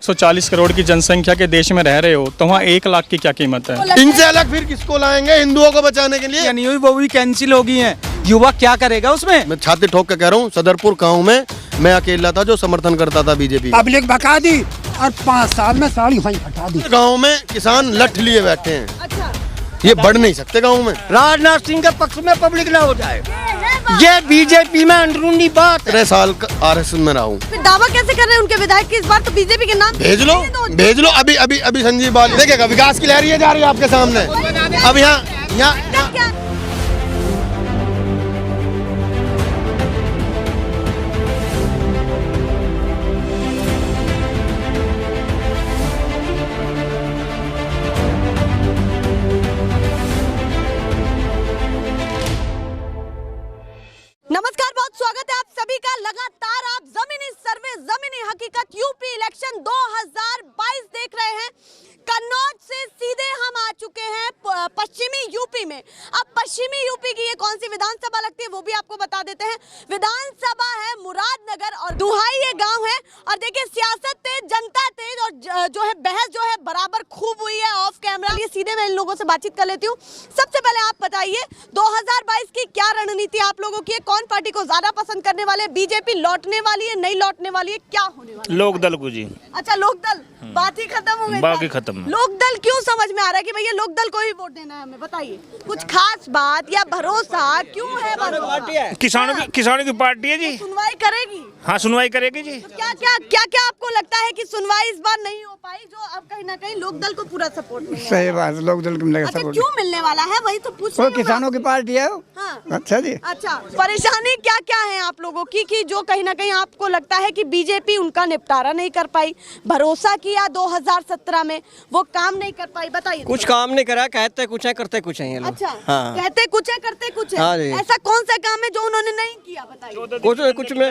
140 करोड़ की जनसंख्या के देश में रह रहे हो तो वहाँ 1 लाख की क्या कीमत है? इनसे अलग फिर किसको लाएंगे हिंदुओं को बचाने के लिए? नहीं हुई वो भी कैंसिल हो गई है। युवा क्या करेगा उसमें? मैं छाती ठोक के कह रहा हूँ, सदरपुर गाँव में मैं अकेला था जो समर्थन करता था बीजेपी। पब्लिक भगा दी और 5 साल में साड़ी वहीं हटा दी। गाँव में किसान लठ लिए बैठे हैं। अच्छा, ये बढ़ नहीं सकते गाँव में। राजनाथ सिंह के पक्ष में पब्लिक ना हो जाए, ये बीजेपी में अंदरूनी बात है। 13 साल आरएसएस में रहा हूँ। फिर दावा कैसे कर रहे हैं उनके विधायक की इस बार तो बीजेपी के नाम भेज लो अभी संजीव बाली देखिएगा, विकास की लहर ये जा रही है आपके सामने। अब यहाँ क्या? नमस्कार, बहुत स्वागत है आप सभी का। लगातार आप जमीनी सर्वे जमीनी हकीकत यूपी इलेक्शन 2022 देख रहे हैं। कन्नौज से सीधे हम आ चुके हैं पश्चिमी यूपी में। अब पश्चिमी यूपी की ये कौन सी विधानसभा लगती है वो भी आपको बता देते हैं। विधानसभा है मुरादनगर और दुहाई ये गांव है। और देखिए, सियासत तेज, जनता तेज और जो है बहस जो है बराबर खूब हुई है ऑफ कैमरा। ये सीधे मैं इन लोगों से बातचीत कर लेती हूँ। सबसे पहले आप बताइए 2022 की क्या रणनीति आप लोगों की है? कौन पार्टी को ज्यादा पसंद करने वाले? बीजेपी लौटने वाली है, नहीं लौटने वाली है, क्या होने वाला है? लोकदल को जी। अच्छा, लोकदल, बात ही खत्म हो गई। बाकी खत्म। लोकदल क्यों समझ में आ रहा है कि भैया लोकदल को ही वोट देना है हमें? बताइए कुछ खास बात या भरोसा क्यों है? भरोसा किसानों की पार्टी है जी। सुनवाई करेगी? हाँ, सुनवाई करेगी जी। तो क्या आपको लगता है कि सुनवाई इस बार नहीं हो पाई, जो अब कहीं ना कहीं लोकदल को पूरा सपोर्ट मिलेगा? सही बात, लोकदल को मिलेगा अच्छा, सपोर्ट। क्यों मिलने वाला है वही तो पूछ वो रही हूँ किसानों की पार्टी है। हाँ। अच्छा जी। अच्छा, परेशानी क्या क्या है आप लोगों की कि जो कहीं ना कहीं आपको लगता है कि बीजेपी उनका निपटारा नहीं कर पाई? भरोसा किया 2017 में, वो काम नहीं कर पाई? बताइए। कुछ काम नहीं करा, कहते कुछ है करते कुछ है ये लोग। अच्छा, हाँ। कहते कुछ है करते कुछ है। हाँ जी। ऐसा कौन सा काम है जो उन्होंने नहीं किया? बताइए। कुछ में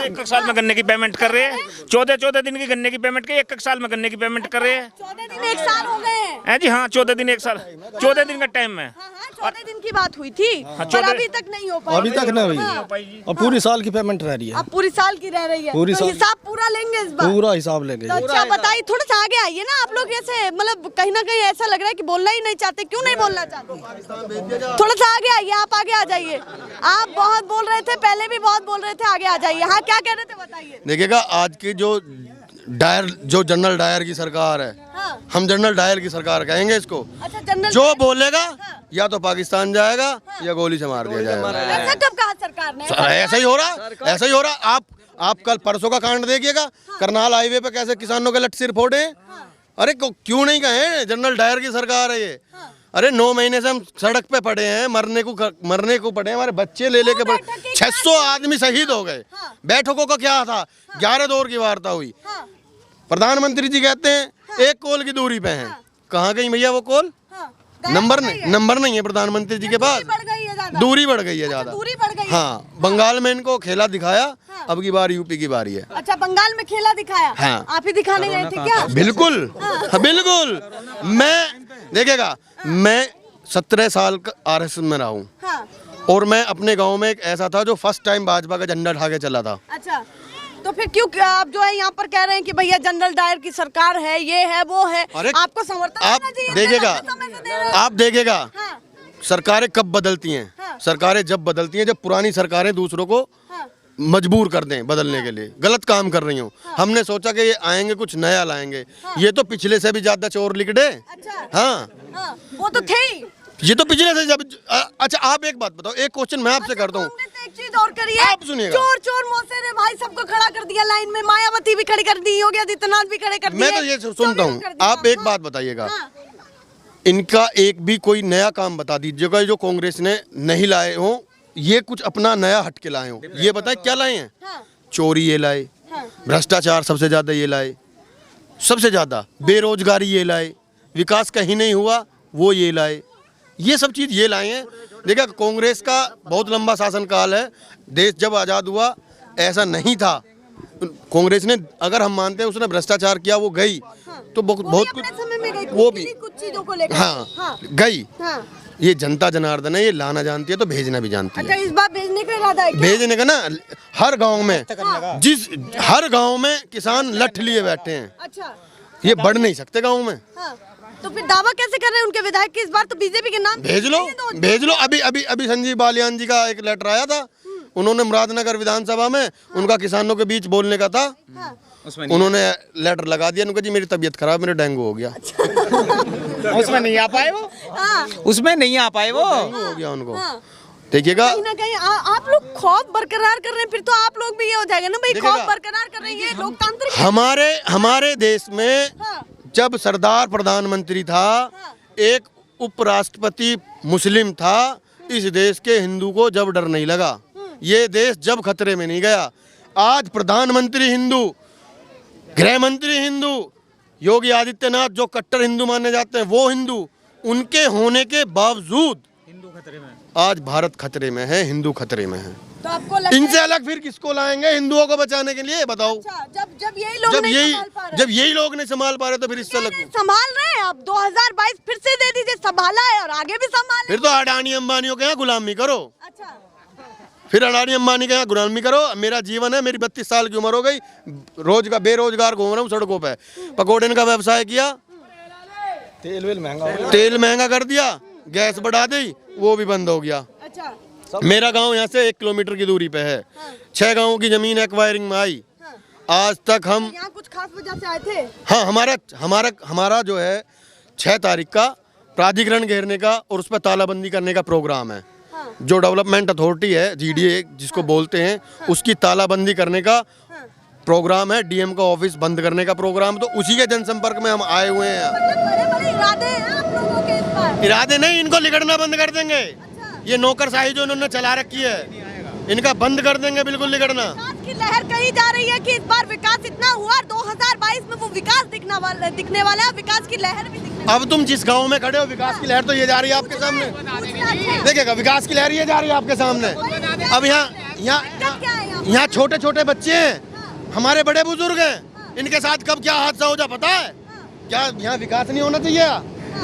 1 साल में गन्ने की पेमेंट कर रहे हैं। 14 दिन की गन्ने की पेमेंट की, 1 साल में गन्ने की पेमेंट कर रहे हैं। 14 दिन 1 साल हो गए हैं जी। हाँ, 14 दिन 1 साल, 14 दिन का टाइम है। हाँ, 14 दिन की बात हुई थी पर अभी तक नहीं हो पाई। अभी तक नहीं हुई और पूरी साल की पेमेंट रह रही है। अब पूरी साल की रह रही है। पूरी तो साल। हिसाब पूरा लेंगे इस बार? पूरा हिसाब लेंगे। तो अच्छा बताइए, थोड़ा सा आगे आइए ना आप लोग। ऐसे मतलब कहीं ना कहीं ऐसा लग रहा है कि बोलना ही नहीं चाहते। क्यों नहीं बोलना चाहते? थोड़ा सा आगे आइए, आप आगे आ जाइए। आप बहुत बोल रहे थे, पहले भी बहुत बोल रहे थे, आगे आ जाइए। हाँ, क्या कह रहे थे बताइए। देखिएगा, आज की जो जनरल डायर की सरकार है, हाँ। हम जनरल डायर की सरकार कहेंगे इसको। अच्छा, जनरल जो बोलेगा या तो पाकिस्तान जाएगा या गोली से मार दिया जाएगा। ऐसा कब कहा सरकार ने? ऐसा ही हो रहा। आप कल परसों का कांड देखिएगा, करनाल हाईवे पे कैसे किसानों के लट सिर फोड़े। अरे क्यों नहीं कहे, जनरल डायर की सरकार है ये। अरे 9 महीने से हम सड़क पे पड़े हैं, मरने को पड़े हैं, हमारे बच्चे ले लेके पड़े। 600 आदमी शहीद हो गए। बैठकों का क्या था? 11 दौर की वार्ता हुई। प्रधानमंत्री जी कहते हैं 1 कोल की दूरी पे हैं। कहाँ गई भैया वो कोल? नंबर नहीं है प्रधानमंत्री जी के पास। दूरी बढ़ गई है ज्यादा। दूरी बढ़ गई। हाँ, बंगाल में इनको खेला दिखाया। अब की बार यूपी की बारी है। अच्छा, बंगाल में खेला दिखाया। हाँ। आप ही दिखाने गए थे क्या? बिल्कुल। हाँ, बिल्कुल। मैं 17 साल आरएसएस में रहा हूँ। हाँ। और मैं अपने गांव में एक ऐसा था जो फर्स्ट टाइम भाजपा का झंडा उठा के चला था। अच्छा, तो फिर क्यों आप जो है यहाँ पर कह रहे हैं कि भैया जनरल डायर की सरकार है, ये है वो है? आपको समर्थन आप देना चाहिए। देखिएगा, हाँ। सरकारें कब बदलती हैं? हाँ। सरकारें जब बदलती हैं जब पुरानी सरकारें दूसरों को हाँ। मजबूर कर दें बदलने के लिए, गलत काम कर रही हूँ। हमने सोचा कि ये आएंगे कुछ नया लाएंगे। ये तो पिछले से भी ज्यादा चोर लिखड़े। अच्छा। हाँ, वो तो थे ही। ये तो पिछले से जब अच्छा, आप एक बात बताओ, एक क्वेश्चन मैं आपसे करता हूँ। एक चीज और करिए, आप सुनिएगा। चोर मौसेरे भाई सबको खड़ा कर दिया लाइन में। मायावती भी खड़ी कर दी, योगी आदित्यनाथ भी खड़े कर दिए। मैं तो ये सुनता हूँ। आप एक बात बताइएगा, इनका एक भी कोई नया काम बता दीजिएगा जो कांग्रेस ने नहीं लाए हो, ये कुछ अपना नया हट के लाए हो। ये बताए क्या लाए हैं? चोरी ये लाए, भ्रष्टाचार सबसे ज्यादा ये लाए, सबसे ज्यादा बेरोजगारी ये लाए, विकास कहीं नहीं हुआ वो ये लाए, ये सब चीज ये लाए हैं। देखिए, कांग्रेस का बहुत लंबा शासनकाल है। देश जब आज़ाद हुआ ऐसा नहीं था। कांग्रेस ने, अगर हम मानते हैं उसने भ्रष्टाचार किया, वो गई तो बहुत कुछ वो भी कुछ चीजों को लेकर। हाँ, गई। ये जनता जनार्दन है, ये लाना जानती है तो भेजना भी जानती है। अच्छा, इस बार भेजने का इरादा है क्या? भेजने का ना, हर गांव में किसान लठ लिए बैठे हैं। अच्छा, ये बढ़ नहीं सकते गाँव में। हाँ। तो फिर दावा कैसे कर रहे हैं उनके विधायक की इस बार तो बीजेपी के नाम भेज लो। अभी संजीव बालियान जी का एक लेटर आया था, उन्होंने मुरादनगर विधानसभा में उनका किसानों के बीच बोलने का था, उन्होंने लेटर लगा दिया, उनका जी मेरी तबीयत खराब, मेरे डेंगू हो गया। उसमें नहीं आ पाए वो, उसमें नहीं आ पाए वो, डेंगू हो गया उनको। देखिएगा कहीं ना कहीं आप लोग खौफ बरकरार कर रहे हैं, फिर तो आप लोग भी ये हो जाएगा ना भाई, खौफ बरकरार कर रहे हैं, ये लोकतांत्रिक हमारे देश में जब सरदार प्रधानमंत्री था, एक उपराष्ट्रपति मुस्लिम था, इस देश के हिंदू को जब डर नहीं लगा, ये देश जब खतरे में नहीं गया। आज प्रधानमंत्री हिंदू, गृह मंत्री हिंदू, योगी आदित्यनाथ जो कट्टर हिंदू माने जाते हैं वो हिंदू, उनके होने के बावजूद हिंदू खतरे में, आज भारत खतरे में है, हिंदू खतरे में है। तो आपको इनसे अलग फिर किसको लाएंगे हिंदुओं को बचाने के लिए, बताओ। अच्छा, जब यही लोग नहीं संभाल पा रहे तो फिर इससे अलग संभाल रहे हैं। अब 2022 फिर से दे दीजिए, संभाला है और आगे भी संभाल। फिर तो अडानी अंबानियों के यहाँ गुलामी करो। अच्छा, फिर अडानी अंबानी के यहाँ गुलामी करो। मेरा जीवन है, मेरी 32 साल की उम्र हो गई, बेरोजगार घूम रहा हूँ सड़कों पे। पकौड़े का व्यवसाय किया, तेल महंगा कर दिया, गैस बढ़ा दी, वो भी बंद हो गया। अच्छा, मेरा गांव यहाँ से 1 किलोमीटर की दूरी पे है। 6 गांवों की जमीन एक्वायरिंग में आई। आज तक हम यहाँ कुछ खास वजह से आए थे। हाँ, हमारा जो है 6 तारीख का प्राधिकरण घेरने का और उस पर तालाबंदी करने का प्रोग्राम है। जो डेवलपमेंट अथॉरिटी है, जीडीए जिसको बोलते हैं, उसकी तालाबंदी करने का प्रोग्राम है। डीएम का ऑफिस बंद करने का प्रोग्राम, तो उसी के जनसंपर्क में हम आए हुए हैं। बड़े इरादे हैं आप लोगों के इस बार। इरादे नहीं, इनको लिगड़ना बंद कर देंगे। ये नौकरशाही जो इन्होंने चला रखी है, इनका बंद कर देंगे बिल्कुल लिगड़ना। विकास की लहर कही जा रही है कि इस बार विकास इतना हुआ, 2022 में वो विकास दिखने वाला है, विकास की लहर भी दिखने। अब तुम जिस गांव में खड़े हो, विकास की लहर तो ये जा रही है आपके सामने, देखिएगा विकास की लहर ये जा रही है आपके सामने। अब यहाँ छोटे छोटे बच्चे हैं, हमारे बड़े बुजुर्ग हैं, इनके साथ कब क्या हादसा हो जाए पता है क्या? यहाँ विकास नहीं होना चाहिए,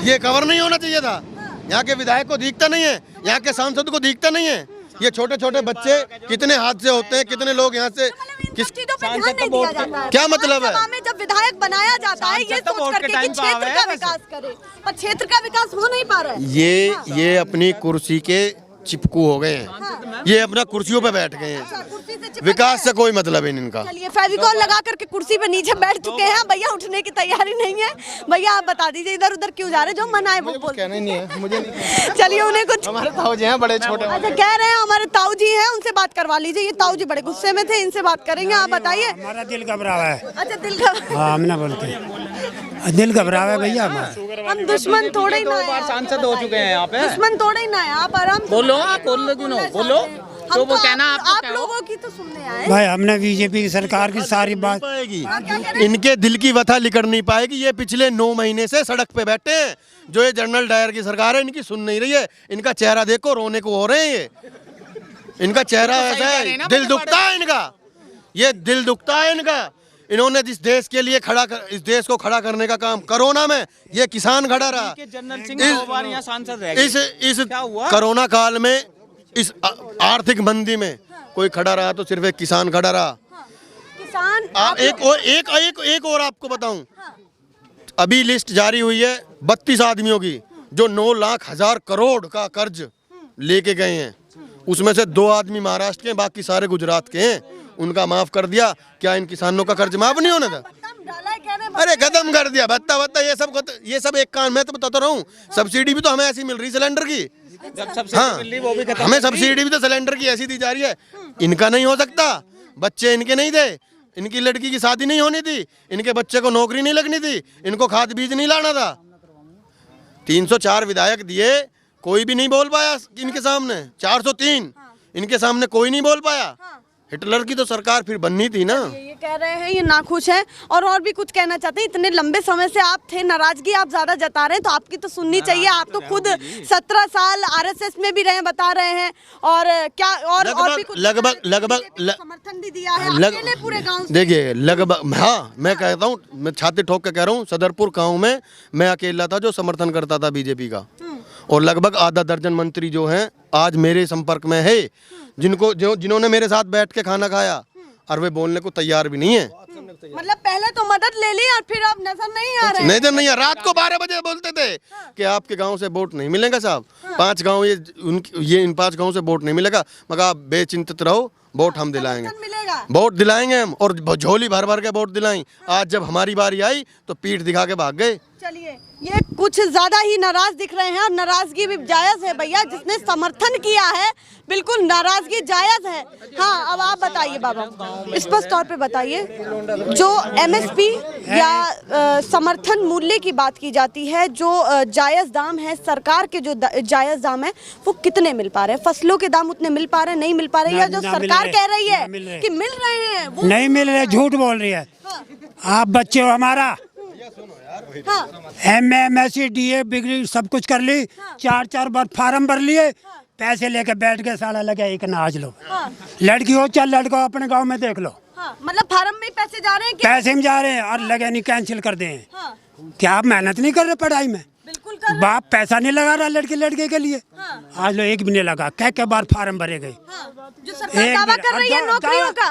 ये कवर नहीं होना चाहिए था। यहाँ के विधायक को दिखता नहीं है, यहाँ के सांसद को दिखता नहीं है। ये छोटे छोटे बच्चे, कितने हादसे होते हैं, कितने लोग यहाँ से किस चीजों पे ध्यान नहीं दिया जाता है। क्या मतलब है? में जब विधायक बनाया जाता है ये सोच करके कि क्षेत्र का विकास करे, पर क्षेत्र का विकास हो नहीं पा रहा है। ये अपनी कुर्सी के चिपकू हो गए हैं, ये अपना कुर्सियों पे बैठ गए हैं, विकास से कोई मतलब है इनका। चलिए, फेविकॉल लगा करके कुर्सी पे नीचे बैठ चुके हैं भैया, उठने की तैयारी नहीं है। भैया आप बता दीजिए इधर उधर क्यों जा रहे, जो मन आए वो बोल। कहना ही नहीं है मुझे। चलिए, उन्हें कुछ हमारे ताऊ जी हैं बड़े छोटे। अच्छा, कह रहे हैं हमारे ताऊ जी हैं, उनसे बात करवा लीजिए। ये ताऊ जी बड़े गुस्से में थे, इनसे बात करेंगे। आप बताइए। हमारा दिल घबरावा है। अच्छा, दिल का, हाँ, हम ना बोलते दिल घबरावा है भैया हमारा। हम दुश्मन थोड़े ही ना है, सांसद हो चुके हैं यहाँ पे, दुश्मन थोड़े ही ना है। आप आराम से बोलो, बोलो तो वो कहना आप लोगों की तो सुनने आए। भाई हमने बीजेपी की सरकार की सारी बात, इनके दिल की व्यथा लिकड़ नहीं पाएगी। ये पिछले 9 महीने से सड़क पे बैठे हैं। जो ये जनरल डायर की सरकार है, इनकी सुन नहीं रही है। इनका चेहरा देखो, रोने को हो रहे हैं ये। इनका चेहरा ऐसा है, दिल दुखता है इनका, ये दिल दुखता है इनका। इन्होंने जिस देश के लिए इस देश को खड़ा करने का काम, कोरोना में ये किसान खड़ा रहा। इस कोरोना काल में, इस आर्थिक मंदी में कोई खड़ा रहा तो सिर्फ एक किसान खड़ा रहा। किसान एक और आपको बताऊं, अभी लिस्ट जारी हुई है 32 आदमियों की जो 9,00,000 करोड़ का कर्ज लेके गए हैं। उसमें से 2 आदमी महाराष्ट्र के हैं, बाकी सारे गुजरात के हैं। उनका माफ कर दिया। क्या इन किसानों का कर्ज माफ नहीं होना था? अरे खत्म कर दिया। बत्ता ये सब एक काम। मैं तो बताता रहा हूँ, सब्सिडी भी तो हमें ऐसी मिल रही सिलेंडर की। हाँ, हमें सब्सिडी भी तो सिलेंडर की ऐसी दी जा रही है। इनका नहीं हो सकता, बच्चे इनके नहीं थे, इनकी लड़की की शादी नहीं होनी थी, इनके बच्चे को नौकरी नहीं लगनी थी, इनको खाद बीज नहीं लाना था। 304 विधायक दिए, कोई भी नहीं बोल पाया इनके सामने। 403 इनके सामने कोई नहीं बोल पाया। हिटलर की तो सरकार फिर बननी थी ना। ये कह रहे हैं, ये नाखुश है और भी कुछ कहना चाहते हैं। इतने लंबे समय से आप थे, नाराजगी आप ज्यादा जता रहे हैं, तो आपकी तो सुननी चाहिए। आप तो खुद 17 साल आरएसएस में भी रहे, बता रहे हैं। और क्या और भी कुछ लगभग समर्थन भी दिया है अकेले पूरे गांव से। देखिए, लगभग, हाँ, मैं कहता हूँ, मैं छाती ठोक के कह रहा हूँ, सदरपुर गाँव में मैं अकेला था जो समर्थन करता था बीजेपी का। और लगभग आधा दर्जन मंत्री जो हैं आज मेरे संपर्क में है, जिन्होंने मेरे साथ बैठ के खाना खाया और वे बोलने को तैयार भी नहीं है। मतलब पहले तो मदद ले ली और फिर अब नजर नहीं आ रहे। नहीं नहीं, रात को 12 बजे बोलते थे कि आपके गांव से वोट नहीं मिलेगा साहब, 5 गांव ये इन 5 गांव से वोट नहीं मिलेगा, मगर आप बेचिंतित रहो, वोट हम दिलाएंगे, मिलेगा, वोट दिलाएंगे हम, और झोली भर भर के वोट दिलाएं। आज जब हमारी बारी आई तो पीठ दिखा के भाग गए। चलिए, ये कुछ ज्यादा ही नाराज दिख रहे हैं और नाराजगी भी जायज है भैया, जिसने समर्थन किया है बिल्कुल नाराजगी जायज है। हाँ, अब आप बताइए बाबा, स्पष्ट तौर पे बताइए, जो एमएसपी या समर्थन मूल्य की बात की जाती है, जो जायज दाम है, सरकार के जो जायज दाम है, वो कितने मिल पा रहे हैं? फसलों के दाम उतने मिल पा रहे, नहीं मिल पा रहे, या जो सरकार कह रही है कि मिल रहे हैं वो नहीं मिल रहे, झूठ बोल रही है। आप बच्चे हो हमारा, MSc DA डिग्री सब कुछ कर ली, 4 बार फार्म भर लिए, पैसे लेके बैठ के साला लगे एक नाच लो। लड़की हो चल लड़का अपने गांव में देख लो। मतलब फार्म में पैसे जा रहे हैं क्या? पैसे में जा रहे हैं और लगे नहीं कैंसिल कर दे। क्या आप मेहनत नहीं कर रहे पढ़ाई में? बिल्कुल कर रहे। बाप पैसा नहीं लगा रहा लड़के के लिए। आज लो एक भी नहीं लगा, क्या बार फार्म भरे गए। जो सरकार दावा कर रही है नौकरियों का,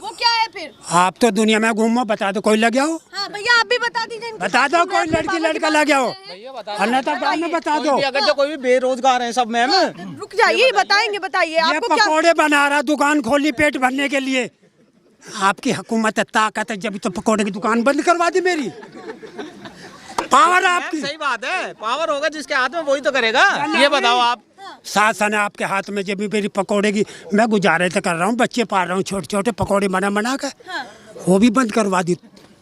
वो क्या है फिर? आप तो दुनिया में घूमो, बता दो कोई लग गया हो। भैया आप भी बता दीजिए, बता दो कोई लड़की लड़का लग गया हो, अन्यथा बाद में बता दो। अगर जो कोई भी बेरोजगार है सब मैम, रुक जाइए, बताएंगे, बताइए आपको क्या? पकौड़े बना रहा, दुकान खोली पेट भरने के लिए। आपकी हुकूमत है, ताकत है, जब तो पकौड़े की दुकान बंद करवा दी मेरी। पावर आपकी। सही बात है, पावर होगा जिसके हाथ में वही तो करेगा। ये बताओ आप, शासन है आपके हाथ में, जब भी मेरी पकौड़े की मैं गुजारे तो कर रहा हूँ, बच्चे पाल रहा हूँ, छोटे छोटे पकौड़े बना के, वो भी बंद करवा दी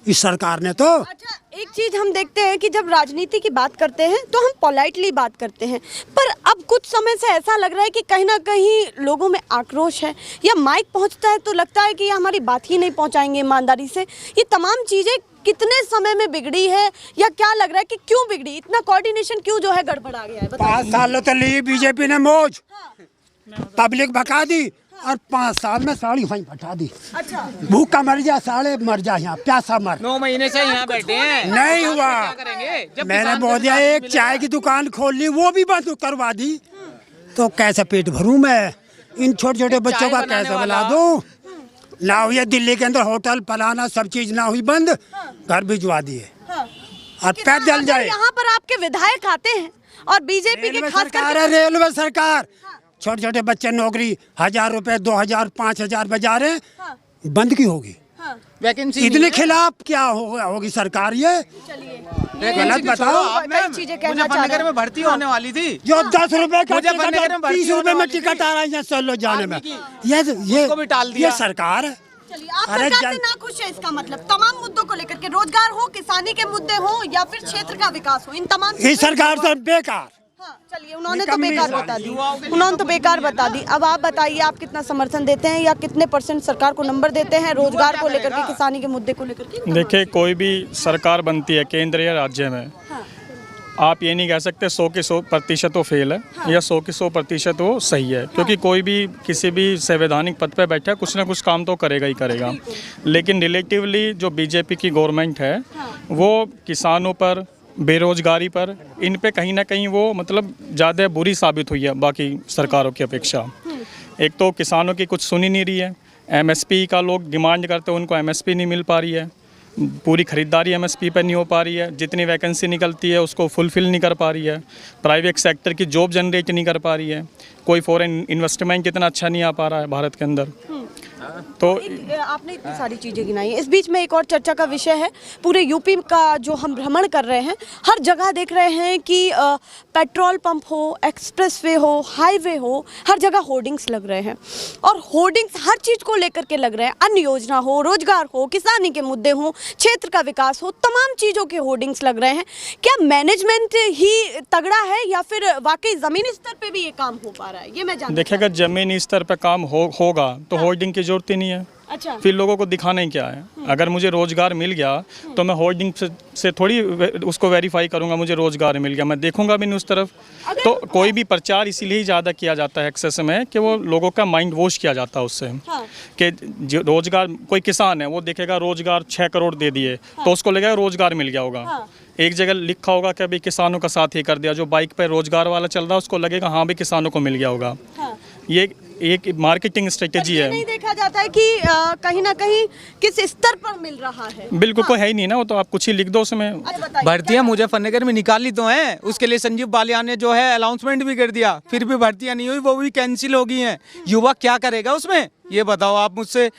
इस सरकार ने तो। अच्छा, एक चीज हम देखते हैं कि जब राजनीति की बात करते हैं तो हम पोलाइटली बात करते हैं, पर अब कुछ समय से ऐसा लग रहा है कि कहीं ना कहीं लोगों में आक्रोश है, या माइक पहुंचता है तो लगता है कि ये हमारी बात ही नहीं पहुंचाएंगे ईमानदारी से। ये तमाम चीजें कितने समय में बिगड़ी है, या क्या लग रहा है कि क्यों बिगड़ी, इतना कोऑर्डिनेशन क्यों जो है गड़बड़ा गया है? 5 सालों तो ली बीजेपी ने मौज, पब्लिक भगा दी, और 5 साल में साड़ी वहीं फटा दी। अच्छा, भूखा मर जा, साले मर जा, यहाँ प्यासा मर। 9 महीने से यहाँ बैठे हैं, नहीं हुआ। करेंगे मैंने बोल दिया एक चाय की दुकान खोल ली, वो भी बंद करवा दी, तो कैसे पेट भरूं मैं? इन छोटे छोटे बच्चों का कैसे बना दूं? ना हुई दिल्ली के अंदर होटल फलाना सब चीज ना हुई बंद, घर भिजवा दिए, और पैदल जाए। यहाँ पर आपके विधायक आते हैं और बीजेपी के खास करके रेलवे सरकार, छोटे छोटे बच्चे नौकरी 1000 रुपए 2000 5000 बजा रहे, बंद की होगी वैकेंसी। इतने खिलाफ क्या होगी सरकार? ये गलत बताओ। कई चीजें कहना चाह रहे हैं। में भर्ती होने वाली थी, जो 10 रुपए का टिकट, मुजफ्फरनगर में 30 रुपए में टिकट आ रहा है यहाँ सोलो जाने में, उसको भी टाल दिया। ये सरकार है। चलिए, आप सरकार से नाखुश है, इसका मतलब तमाम मुद्दों को लेकर के, रोजगार हो, किसानी के मुद्दे हो, या फिर क्षेत्र का विकास हो, इन तमाम इस सरकार से बेकार। चलिए, उन्होंने तो बेकार बता दी, उन्होंने तो बेकार बता दी। अब आप बताइए, आप कितना समर्थन देते हैं, या कितने % सरकार को नंबर देते हैं रोजगार को लेकर के, किसानी के मुद्दे को लेकर के? देखिए, कोई भी सरकार बनती है केंद्र या राज्य में, आप ये नहीं कह सकते 100 के 100% वो फेल है, या 100 के 100% वो सही है, क्योंकि कोई भी किसी भी संवैधानिक पद पे बैठा है, कुछ ना कुछ काम तो करेगा ही करेगा। लेकिन रिलेटिवली जो बीजेपी की गवर्नमेंट है, वो किसानों पर, बेरोजगारी पर, इन पे कहीं ना कहीं वो मतलब ज़्यादा बुरी साबित हुई है बाकी सरकारों की अपेक्षा। एक तो किसानों की कुछ सुन ही नहीं रही है, MSP का लोग डिमांड करते हैं, उनको MSP नहीं मिल पा रही है, पूरी खरीदारी MSP पर नहीं हो पा रही है, जितनी वैकेंसी निकलती है उसको फुलफिल नहीं कर पा रही है, प्राइवेट सेक्टर की जॉब जनरेट नहीं कर पा रही है, कोई फॉरेन इन्वेस्टमेंट इतना अच्छा नहीं आ पा रहा है भारत के अंदर। तो आपने इतनी सारी चीज़ें गिनाई, इस बीच में एक और चर्चा का विषय है, पूरे यूपी का जो हम भ्रमण कर रहे हैं, हर जगह देख रहे हैं कि पेट्रोल पंप हो, एक्सप्रेसवे हो, हाईवे हो, हर जगह होर्डिंग्स लग रहे हैं, और होर्डिंग्स हर चीज़ को लेकर के लग रहे हैं। अन्य योजना हो, रोजगार हो, किसानी के मुद्दे हो, क्षेत्र का विकास हो, तमाम चीज़ों के होर्डिंग्स लग रहे हैं। क्या मैनेजमेंट ही तगड़ा है, या फिर वाकई ज़मीनी स्तर पर भी ये काम हो पा रहा है? ये मैं जानना देखिए, अगर ज़मीनी स्तर पर काम होगा तो होर्डिंग की जरूरत ही नहीं है। अच्छा, फिर लोगों को दिखाना ही क्या है? अगर मुझे रोजगार मिल गया तो मैं होर्डिंग से थोड़ी उसको वेरीफाई करूंगा, मुझे रोजगार मिल गया, मैं देखूंगा भी नहीं उस तरफ। तो कोई भी प्रचार इसीलिए ज़्यादा किया जाता है एक्सेस में, कि वो लोगों का माइंड वॉश किया जाता है उससे। कि जो रोजगार, कोई किसान है वो देखेगा रोजगार 6 करोड़ दे दिए, तो उसको लगेगा रोजगार मिल गया होगा। एक जगह लिखा होगा कि अभी किसानों का साथ ही कर दिया, जो बाइक पर रोजगार वाला चल रहा है उसको लगेगा हाँ भी किसानों को मिल गया होगा। ये एक मार्केटिंग स्ट्रेटेजी ये है। नहीं देखा जाता है कि कहीं ना कहीं किस स्तर पर मिल रहा है। बिल्कुल कोई है ही नहीं ना, वो तो आप कुछ ही लिख दो उसमें। अच्छा बताइए। भर्तियां मुजफ्फरनगर में निकाली तो हैं, उसके लिए संजीव बालियान ने जो है अनाउंसमेंट भी कर दिया, फिर भी भर्तियां नहीं हुई, वो भी कैंसिल हो गई हैं। युवा क्या करेगा उसमें, ये बताओ आप मुझसे।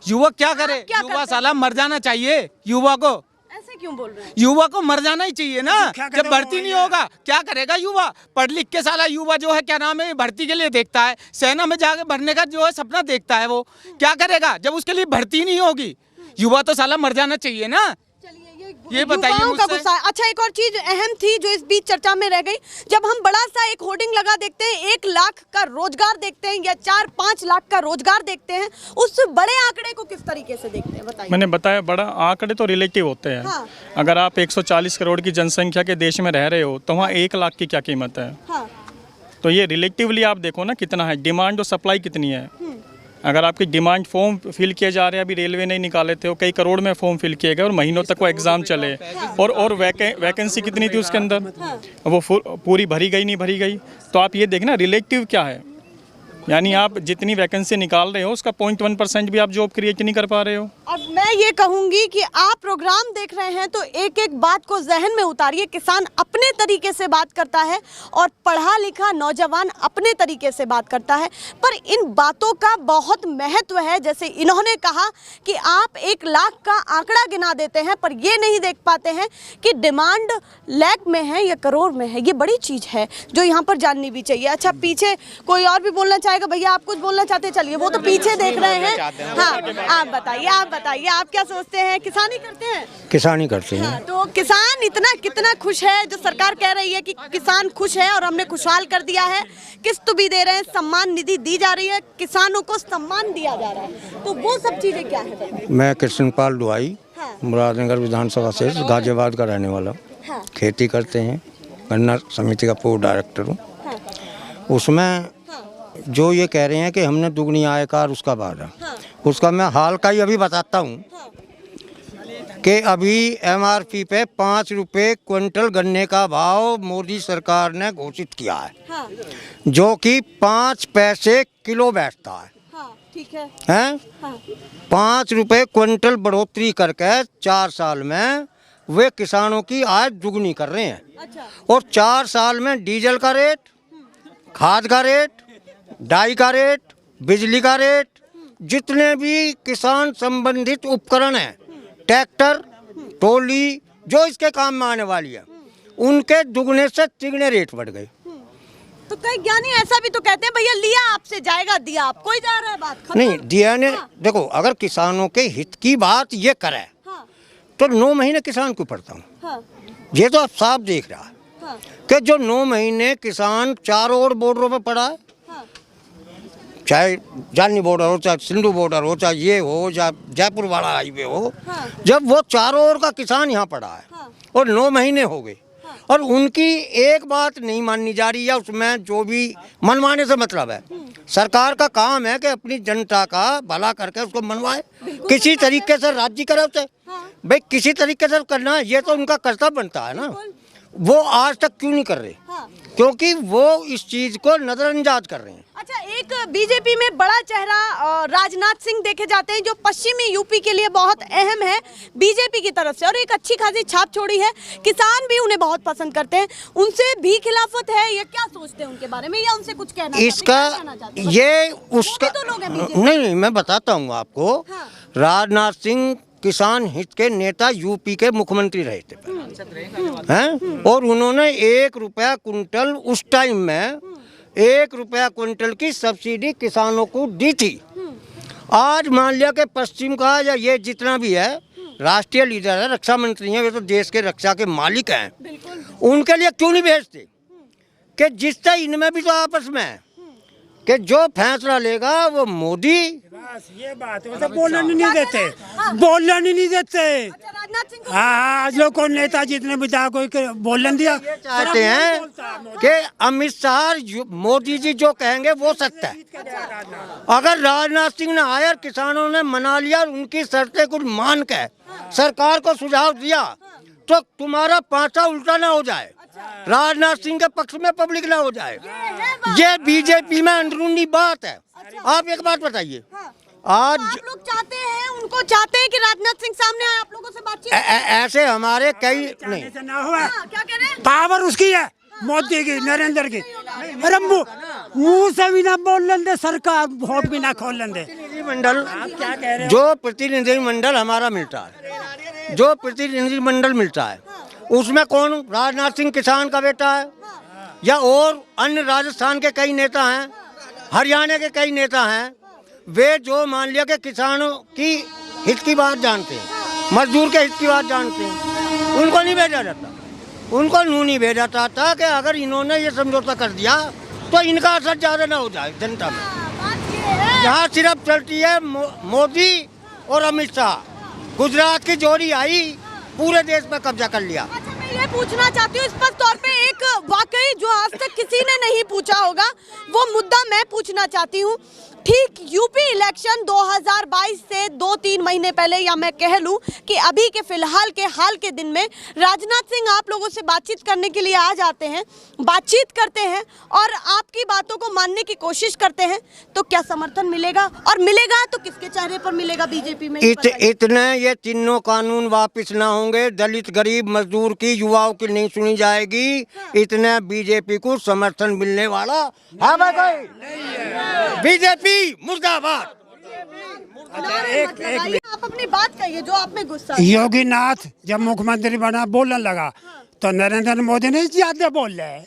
युवा क्या करे? क्या युवा करते साला मर जाना चाहिए। युवा को ऐसे क्यों बोल रहे हैं? युवा को मर जाना ही चाहिए ना, क्या जब करेगा भर्ती वो नहीं यार? होगा क्या करेगा युवा? पढ़ लिख के साला युवा जो है क्या नाम है भर्ती के लिए देखता है, सेना में जाके भरने का जो है सपना देखता है, वो क्या करेगा जब उसके लिए भर्ती नहीं होगी? युवा तो साला मर जाना चाहिए ना। चलिए ये बताइए युवाओं का मुझसे। गुस्सा है। अच्छा एक और चीज अहम थी जो इस बीच चर्चा में रह गई, जब हम बड़ा सा एक होर्डिंग लगा देखते हैं, 1 लाख का रोजगार देखते हैं या 4-5 लाख का रोजगार देखते हैं, उस बड़े आंकड़े को किस तरीके से देखते हैं बताइए। मैंने बताया बड़ा आंकड़े तो रिलेटिव होते हैं। हाँ। अगर आप 140 करोड़ की जनसंख्या के देश में रह रहे हो तो वहाँ 1 लाख की क्या कीमत है? हाँ। तो ये रिलेटिवली आप देखो ना कितना है, डिमांड और सप्लाई कितनी है। अगर आपकी डिमांड फॉर्म फिल किए जा रहे हैं, अभी रेलवे ने निकाले थे, वो कई करोड़ में फॉर्म फिल किए गए और महीनों तक वो एग्ज़ाम चले, और वैकेंसी कितनी थी उसके अंदर, वो पूरी भरी गई नहीं भरी गई। तो आप ये देखना रिलेटिव क्या है, यानी आप जितनी वैकेंसी निकाल रहे हो उसका 0.1% भी आप जॉब क्रिएट नहीं कर पा रहे हो। अब मैं ये कहूंगी कि आप प्रोग्राम देख रहे हैं तो एक एक बात को जहन में उतारिए। किसान अपने तरीके से बात करता है और पढ़ा लिखा नौजवान अपने तरीके से बात करता है, पर इन बातों का बहुत महत्व है। जैसे इन्होंने कहा कि आप 1 लाख का आंकड़ा गिना देते हैं पर ये नहीं देख पाते हैं कि डिमांड लाख में है या करोड़ में है। ये बड़ी चीज़ है जो यहाँ पर जाननी भी चाहिए। अच्छा पीछे कोई और भी बोलना चाहेगा? भैया आप कुछ बोलना चाहते हैं? चलिए वो तो पीछे देख रहे हैं। हाँ आप बताइए आप क्या सोचते हैं? किसानी करते हैं? किसानी करते हैं। हाँ, तो किसान इतना कितना खुश है जो सरकार कह रही है कि किसान खुश है और हमने खुशहाल कर दिया है, किस्त भी दे रहे हैं, सम्मान निधि दी जा रही है, किसानों को सम्मान दिया जा रहा है, तो वो सब चीजें क्या है? मैं कृष्णपाल दुआई, हाँ। मुरादनगर विधानसभा से गाजियाबाद का रहने वाला, हाँ। खेती करते हैं, गन्ना समिति का पूर्व डायरेक्टर हूँ। हाँ। उसमें जो ये कह रहे हैं कि हमने दुगनी आय का और उसका वादा, हाँ। उसका मैं हाल का ही अभी बताता हूँ हाँ। कि अभी MRP पे 5 रुपए क्विंटल गन्ने का भाव मोदी सरकार ने घोषित किया है, हाँ। जो कि 5 पैसे किलो बैठता है। हाँ, ठीक है। हैं? हाँ। 5 रुपए क्विंटल बढ़ोतरी करके 4 साल में वे किसानों की आय दुगनी कर रहे हैं। अच्छा। और 4 साल में डीजल का रेट, खाद का रेट, डाई का रेट, बिजली का रेट, जितने भी किसान संबंधित उपकरण हैं, ट्रैक्टर, ट्रॉली, जो इसके काम में आने वाली है, उनके दुगने से तिगने रेट बढ़ गए। तो कई ज्ञानी ऐसा भी तो कहते हैं भैया लिया आपसे जाएगा, दिया आपको ही जा रहा है, बात खत्म। नहीं दिया ने, हाँ। देखो अगर किसानों के हित की बात ये करे हाँ। तो 9 महीने किसान को पड़ता हूँ। हाँ। ये तो आप साफ देख रहा है हाँ। कि जो 9 महीने किसान चारों ओर बॉर्डरों पर पड़ा है, हाँ। चाहे जानी बॉर्डर हो, चाहे सिंधु बॉर्डर हो, चाहे ये हो, चाहे जयपुर वाला हाईवे हो, हाँ। जब वो चारों ओर का किसान यहाँ पड़ा है, हाँ। और 9 महीने हो गए, और उनकी एक बात नहीं माननी जा रही है, उसमें जो भी मनवाने से मतलब है। सरकार का काम है कि अपनी जनता का भला करके उसको मनवाए, किसी तरीके से राज्य करे उसे। भाई किसी तरीके से करना है, ये तो उनका कर्तव्य बनता है ना। वो आज तक क्यों नहीं कर रहे? हाँ। क्योंकि वो इस चीज को नजरअंदाज कर रहे हैं। अच्छा एक बीजेपी में बड़ा चेहरा राजनाथ सिंह देखे जाते हैं, जो पश्चिमी यूपी के लिए बहुत अहम है बीजेपी की तरफ से, और एक अच्छी खासी छाप छोड़ी है। किसान भी उन्हें बहुत पसंद करते हैं। उनसे भी खिलाफत है या क्या सोचते हैं उनके बारे में, या उनसे कुछ कहना इसका ये उसका तो लोग हैं BJP। नहीं, मैं बताता हूँ आपको। हाँ। राजनाथ सिंह किसान हित के नेता, यूपी के मुख्यमंत्री रहे थे हैं, और उन्होंने 1 रुपया कुंटल उस टाइम में 1 रुपया कुंटल की सब्सिडी किसानों को दी थी। आज मान लिया कि पश्चिम का या ये जितना भी है राष्ट्रीय लीडर है, रक्षा मंत्री हैं, वे तो देश के रक्षा के मालिक हैं, उनके लिए क्यों नहीं भेजते? कि जिससे इनमें भी तो आपस में है कि जो फैसला लेगा वो मोदी। बस ये बात है, तो बोलने नहीं देते, बोलने नहीं देते। अच्छा राजनाथ सिंह को हाँ, आज लोग को नेता जितने विधायकों को बोलने दिया, चाहते हैं कि अमित शाह मोदी जी जो कहेंगे वो सत्य है। अगर राजनाथ सिंह ने आया, किसानों ने मना लिया, उनकी शर्तें कुछ मान के सरकार को सुझाव दिया, तो तुम्हारा पांचा उल्टा ना हो जाए। राजनाथ सिंह के पक्ष में पब्लिक ना हो जाए। ये बीजेपी में अंदरूनी बात है। आप एक बात बताइए, आज आप लोग चाहते हैं, उनको चाहते हैं कि राजनाथ सिंह सामने आए, आप लोगों से बातचीत ऐसे हमारे कई नहीं, ना हुआ, क्या कह रहे हैं? पावर उसकी है, मोदी की, नरेंद्र की। अरे मुंह से भी ना बोल लेंगे, सरकार वोट भी ना खोल लेंगे। मंडल जो प्रतिनिधि मंडल हमारा मिलता है, जो प्रतिनिधि मंडल मिलता है, उसमें कौन, राजनाथ सिंह किसान का बेटा है, या और अन्य राजस्थान के कई नेता हैं, हरियाणा के कई नेता हैं, वे जो मान लिया कि किसानों की हित की बात जानते हैं, मजदूर के हित की बात जानते हैं, उनको नहीं भेजा जाता, उनको नहीं भेजा जाता कि अगर इन्होंने ये समझौता कर दिया तो इनका असर ज़्यादा ना हो जाए जनता में। यहाँ सिर्फ चलती है मोदी और अमित शाह। गुजरात की जोड़ी आई, पूरे देश में कब्जा कर लिया। अच्छा, मैं ये पूछना चाहती हूँ स्पष्ट तौर पे, एक वाकई जो आज तक किसी ने नहीं पूछा होगा वो मुद्दा मैं पूछना चाहती हूँ। ठीक यूपी इलेक्शन 2022 से 2-3 महीने पहले, या मैं कह लूं कि अभी के फिलहाल के हाल के दिन में राजनाथ सिंह आप लोगों से बातचीत करने के लिए आ जाते हैं, बातचीत करते हैं और आपकी बातों को मानने की कोशिश करते हैं, तो क्या समर्थन मिलेगा? और मिलेगा तो किसके चेहरे पर मिलेगा बीजेपी में? इतने ये तीनों कानून वापस ना होंगे, दलित, गरीब, मजदूर की, युवाओं की नहीं सुनी जाएगी, इतने बीजेपी को समर्थन मिलने वाला है भाई। बीजेपी मुर्दाबाद। आप अपनी बात कहिए जो आप में गुस्सा। योगी नाथ जब मुख्यमंत्री बना बोलने लगा तो नरेंद्र मोदी नहीं ज्यादा बोल रहे,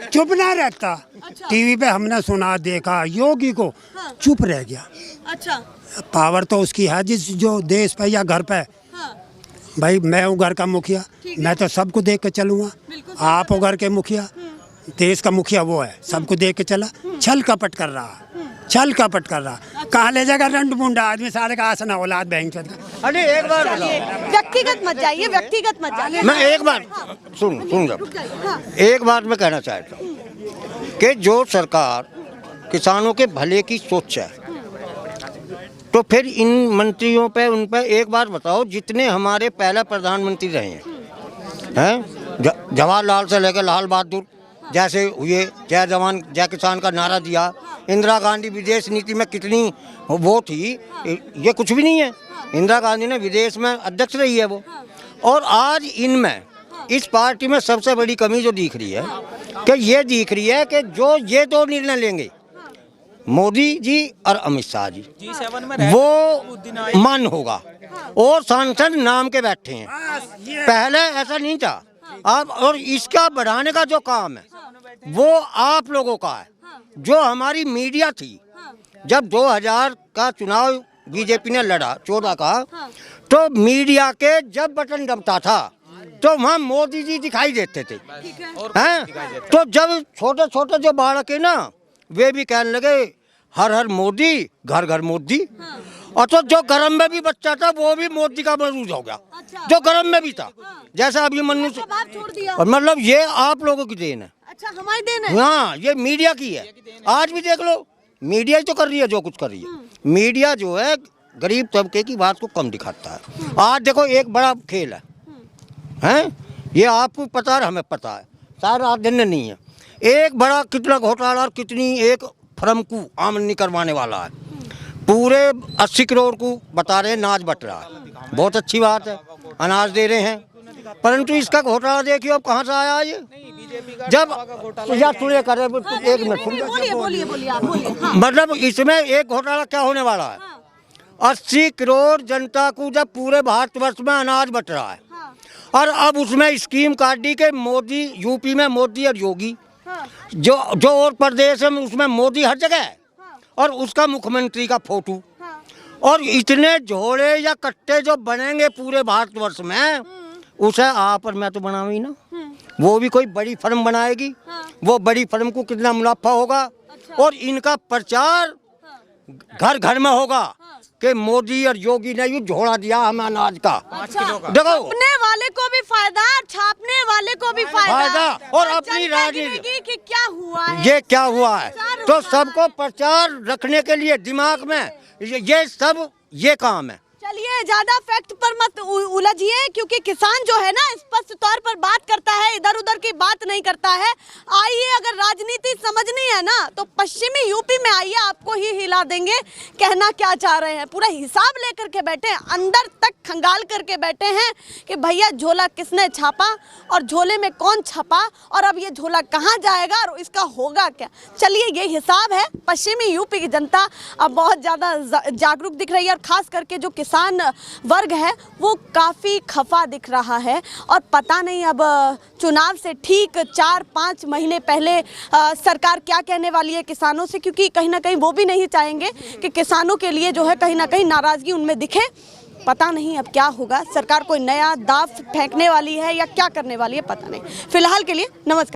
चुप ना रहता। टीवी पे हमने सुना देखा, योगी को चुप रह गया। अच्छा, पावर तो उसकी है जिस जो देश पे या घर पे। भाई मैं हूँ घर का मुखिया, मैं तो सबको देख के चलूंगा। आप हो घर के मुखिया, देश का मुखिया वो है, सबको देख के चला। छल कपट कर रहा, छल कपट कर रहा। कहाँ ले जाएगा रंड मुंडा आदमी, सारे का आसना औलाद बैंक चल। अरे एक बार व्यक्तिगत मत जाइए, व्यक्तिगत मत जाइए। मैं एक बार सुन एक बात मैं कहना चाहता हूँ कि जो सरकार किसानों के भले की सोच है, तो फिर इन मंत्रियों पे, उन पे एक बात बताओ, जितने हमारे पहले प्रधानमंत्री रहे हैं, जवाहरलाल से लेकर लाल बहादुर जैसे हुए, जय जवान जय किसान का नारा दिया, इंदिरा गांधी विदेश नीति में कितनी वो थी, ये कुछ भी नहीं है। इंदिरा गांधी ने विदेश में अध्यक्ष रही है वो। और आज इनमें, इस पार्टी में सबसे बड़ी कमी जो दिख रही है कि ये दिख रही है कि जो ये दो निर्णय लेंगे, मोदी जी और अमित शाह जी, वो मन होगा और सांसद नाम के बैठे हैं। पहले ऐसा नहीं था। अब और इसका बढ़ाने का जो काम है वो आप लोगों का है। जो हमारी मीडिया थी, जब 2000 का चुनाव बीजेपी ने लड़ा 14 का, तो मीडिया के जब बटन दबता था तो वहाँ मोदी जी दिखाई देते थे, हैं? तो जब छोटे छोटे जो बालक है ना, वे भी कहने लगे हर हर मोदी, घर घर मोदी। और तो जो गरम में भी बच्चा था वो भी मोदी का मरूज हो गया। अच्छा। जो गरम में भी था, जैसा अभी मन्नू से, और मतलब ये आप लोगों की देन है। अच्छा, हमारी देन है। हाँ, ये मीडिया की है। आज भी देख लो, मीडिया ही तो कर रही है जो कुछ कर रही है। मीडिया जो है गरीब तबके की बात को कम दिखाता है। आज देखो एक बड़ा खेल है, हैं? ये आपको पता है, हमें पता है, सारा दिन नहीं है। एक बड़ा कितना घोटाला और कितनी एक फर्म को आमदनी करवाने वाला है, पूरे 80 करोड़ को बता रहे हैं नाज बट रहा है। बहुत अच्छी बात है, अनाज दे रहे हैं, परंतु इसका घोटाला देखिए अब कहाँ से आया ये। जब या सुने करे एक मिनट, मतलब इसमें एक घोटाला क्या होने वाला है, 80 करोड़ जनता को जब पूरे भारतवर्ष में अनाज बट रहा है, और अब उसमें स्कीम काट दी कि मोदी, यूपी में मोदी और योगी, जो और प्रदेश है उसमें मोदी हर जगह है, और उसका मुख्यमंत्री का फोटो, और इतने झोड़े या कट्टे जो बनेंगे पूरे भारतवर्ष में, उसे आप और मैं तो बनाऊंगी ना, वो भी कोई बड़ी फर्म बनाएगी। वो बड़ी फर्म को कितना मुनाफा होगा। और इनका प्रचार घर घर में होगा कि मोदी और योगी ने ये झोड़ा दिया हमें अनाज का। देखो, छापने वाले को भी फायदा, छापने वाले को भी फायदा, और अपनी राजनीति कि क्या हुआ है, ये क्या हुआ है, तो सबको प्रचार रखने के लिए दिमाग में ये सब ये काम है। चलिए ज्यादा फैक्ट पर मत उलझिए, क्योंकि किसान जो है ना स्पष्ट तौर पर बात करता है, इधर उधर की बात नहीं करता है। आइए, अगर राजनीति समझनी है ना तो पश्चिमी यूपी में आइए, आपको ही हिला देंगे। कहना क्या चाह रहे हैं पूरा हिसाब लेकर के बैठे हैं, अंदर तक खंगाल करके बैठे हैं कि भैया झोला किसने छापा और झोले में कौन छपा और अब ये झोला कहाँ जाएगा और इसका होगा क्या। चलिए, ये हिसाब है। पश्चिमी यूपी की जनता अब बहुत ज़्यादा जागरूक दिख रही है और खास करके जो किसान वर्ग है वो काफ़ी खफा दिख रहा है। और पता नहीं अब चुनाव से ठीक 4-5 महीने पहले सरकार क्या कहने वाली है किसानों से, क्योंकि कहीं ना कहीं वो भी नहीं चाहेंगे कि किसानों के लिए जो है कहीं ना कहीं नाराज़गी उनमें दिखे। पता नहीं अब क्या होगा, सरकार कोई नया दाव फेंकने वाली है या क्या करने वाली है, पता नहीं। फिलहाल के लिए नमस्कार।